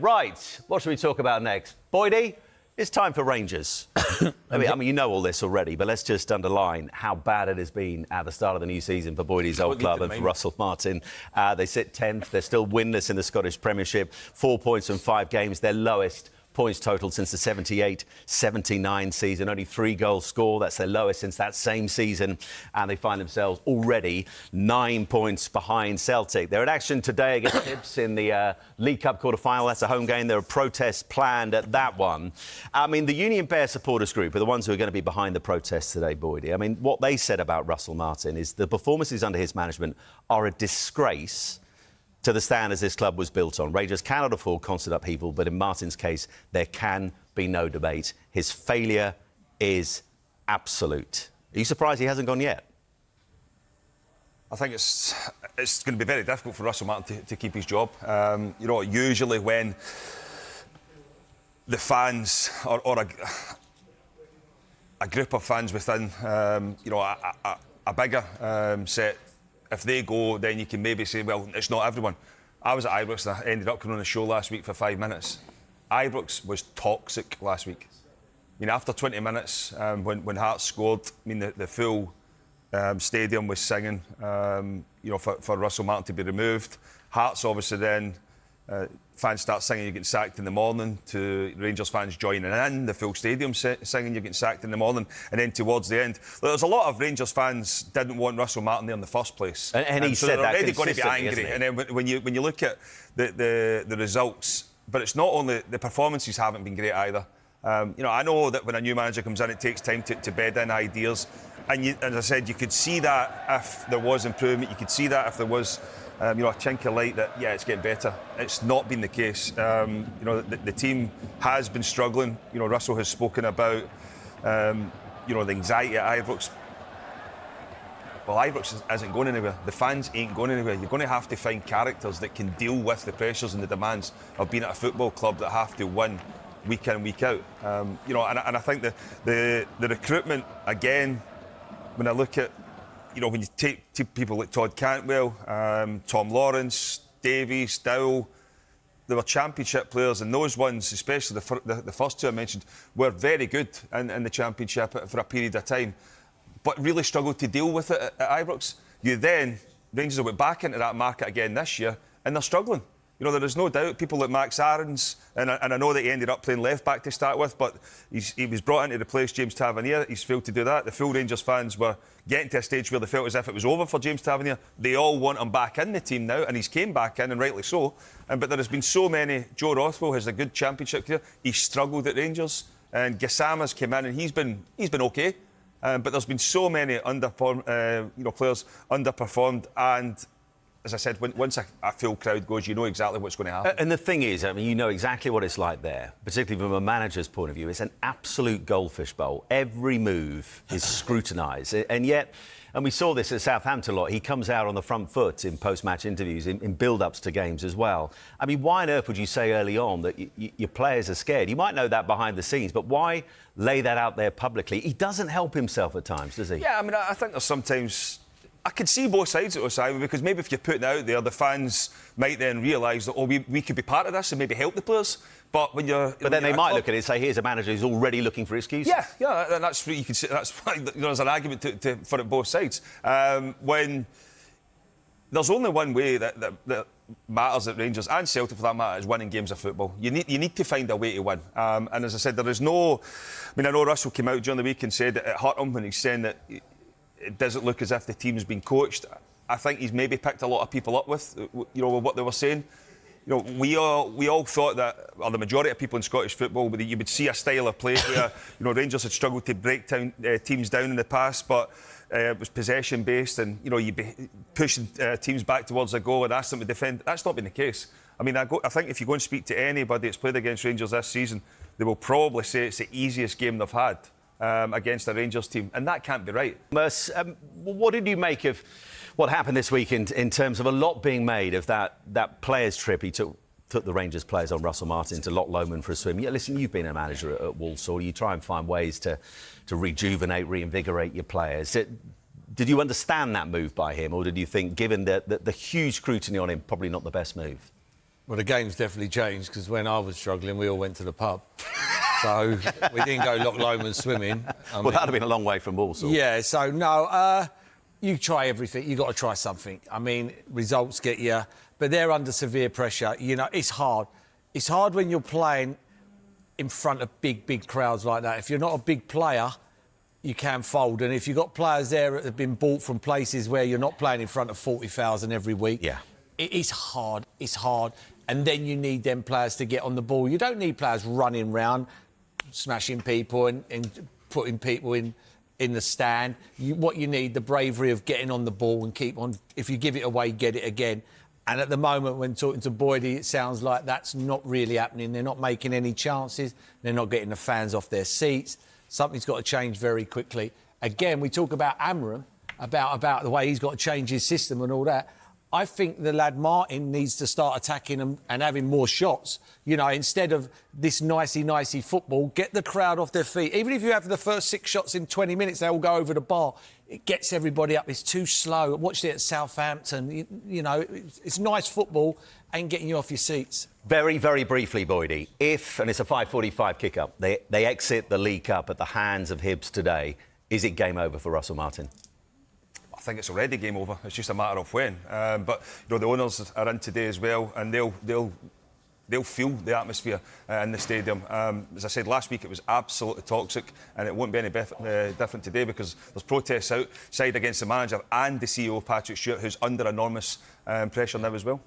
Right, what should we talk about next? Boydie, it's time for Rangers. I mean, you know all this already, but let's just underline how bad it has been at the start of the new season for Boydie's old club and for Russell Martin. They sit 10th. They're still winless in the Scottish Premiership. 4 points from 5 games, their lowest points total since the 78-79 season. Only 3 goals scored. That's their lowest since that same season. And they find themselves already 9 points behind Celtic. They're in action today against Hibs in the League Cup quarter-final. That's a home game. There are protests planned at that one. I mean, the Union Bear supporters group are the ones who are going to be behind the protests today, Boydie. I mean, what they said about Russell Martin is the performances under his management are a disgrace to the standards this club was built on. Rangers cannot afford constant upheaval, but in Martin's case, there can be no debate. His failure is absolute. Are you surprised he hasn't gone yet? I think it's going to be very difficult for Russell Martin to keep his job. You know, usually when the fans or a group of fans within, you know, a bigger set, if they go, then you can maybe say, well, it's not everyone. I was at Ibrox and I ended up coming on the show last week for 5 minutes. Ibrox was toxic last week. I mean, after 20 minutes, when Hearts scored, I mean, the full stadium was singing, you know, for Russell Martin to be removed. Hearts, obviously, then fans start singing, you're getting sacked in the morning, to Rangers fans joining in, the full stadium singing, you're getting sacked in the morning, and then towards the end. There's a lot of Rangers fans didn't want Russell Martin there in the first place. And he so said they're that already going to be angry. And then when you look at the results, but it's not only the performances haven't been great either. You know, I know that when a new manager comes in, it takes time to bed in ideas. And as I said, you could see that if there was improvement. You could see that if there was, you know, a chink of light that, yeah, it's getting better. It's not been the case. You know, the team has been struggling. You know, Russell has spoken about, you know, the anxiety at Ibrox. Well, Ibrox isn't going anywhere. The fans ain't going anywhere. You're going to have to find characters that can deal with the pressures and the demands of being at a football club that have to win week in, week out. You know, and I think the recruitment, again, when I look at, you know, when you take people like Todd Cantwell, Tom Lawrence, Davies, Dowell, they were championship players, and those ones, especially the first two I mentioned, were very good in the championship for a period of time, but really struggled to deal with it at Ibrox. Rangers went back into that market again this year, and they're struggling. You know, there is no doubt people like Max Aarons, and I know that he ended up playing left-back to start with, but he was brought in to replace James Tavernier. He's failed to do that. The full Rangers fans were getting to a stage where they felt as if it was over for James Tavernier. They all want him back in the team now, and he's came back in, and rightly so. But there has been so many. Joe Rothwell has a good championship career. He struggled at Rangers, and Gassama's came in, and he's been okay. But there's been so many you know, players underperformed, and as I said, once a full crowd goes, you know exactly what's going to happen. And the thing is, I mean, you know exactly what it's like there, particularly from a manager's point of view. It's an absolute goldfish bowl. Every move is scrutinised. And yet, and we saw this at Southampton a lot, he comes out on the front foot in post-match interviews, in build-ups to games as well. I mean, why on earth would you say early on that your players are scared? You might know that behind the scenes, but why lay that out there publicly? He doesn't help himself at times, does he? Yeah, I mean, I think there's sometimes... I can see both sides of it, Simon, because maybe if you put it out there, the fans might then realise that, oh, we could be part of this and maybe help the players. But when you're... But then they might look at it and say, here's a manager who's already looking for excuses. Yeah, and that's what you can say. That's why, you know, there's an argument for it both sides. When there's only one way that matters at Rangers and Celtic, for that matter, is winning games of football. You need to find a way to win. And as I said, there is no... I mean, I know Russell came out during the week and said that it hurt him when he's saying that it doesn't look as if the team's been coached. I think he's maybe picked a lot of people up with, you know, what they were saying. You know, we all thought that, or the majority of people in Scottish football, that you would see a style of play where, you know, Rangers had struggled to break teams down in the past, but it was possession-based, and, you know, you'd be pushing teams back towards the goal and ask them to defend. That's not been the case. I mean, I think if you go and speak to anybody that's played against Rangers this season, they will probably say it's the easiest game they've had against a Rangers team, and that can't be right. What did you make of what happened this week in terms of a lot being made of that players' trip he took the Rangers players on, Russell Martin, to Loch Lomond for a swim? Yeah, listen, you've been a manager at Walsall. You try and find ways to rejuvenate, reinvigorate your players. Did you understand that move by him, or did you think, given the huge scrutiny on him, probably not the best move? Well, the game's definitely changed because when I was struggling, we all went to the pub. So we didn't go Loch Lomond swimming. Well, that'd have been a long way from Walsall. Yeah, so no, you try everything. You've got to try something. I mean, results get you, but they're under severe pressure. You know, it's hard. It's hard when you're playing in front of big crowds like that. If you're not a big player, you can fold. And if you've got players there that have been bought from places where you're not playing in front of 40,000 every week, yeah, it is hard. It's hard. And then you need them players to get on the ball. You don't need players running round, smashing people and putting people in the stand. What you need, the bravery of getting on the ball and keep on. If you give it away, get it again. And at the moment, when talking to Boydie, it sounds like that's not really happening. They're not making any chances. They're not getting the fans off their seats. Something's got to change very quickly. Again, we talk about Amram, about the way he's got to change his system and all that. I think the lad Martin needs to start attacking them and having more shots. You know, instead of this nicey football, get the crowd off their feet. Even if you have the first 6 shots in 20 minutes, they all go over the bar. It gets everybody up. It's too slow. I watched it at Southampton. You know, it's nice football, ain't getting you off your seats. Very, very briefly, Boydie, if, and it's a 5:45 kick-up, they exit the League Cup at the hands of Hibs today, is it game over for Russell Martin? I think it's already game over. It's just a matter of when. But you know, the owners are in today as well, and they'll feel the atmosphere in the stadium. As I said last week, it was absolutely toxic, and it won't be any different today because there's protests outside against the manager and the CEO, Patrick Stewart, who's under enormous pressure now as well.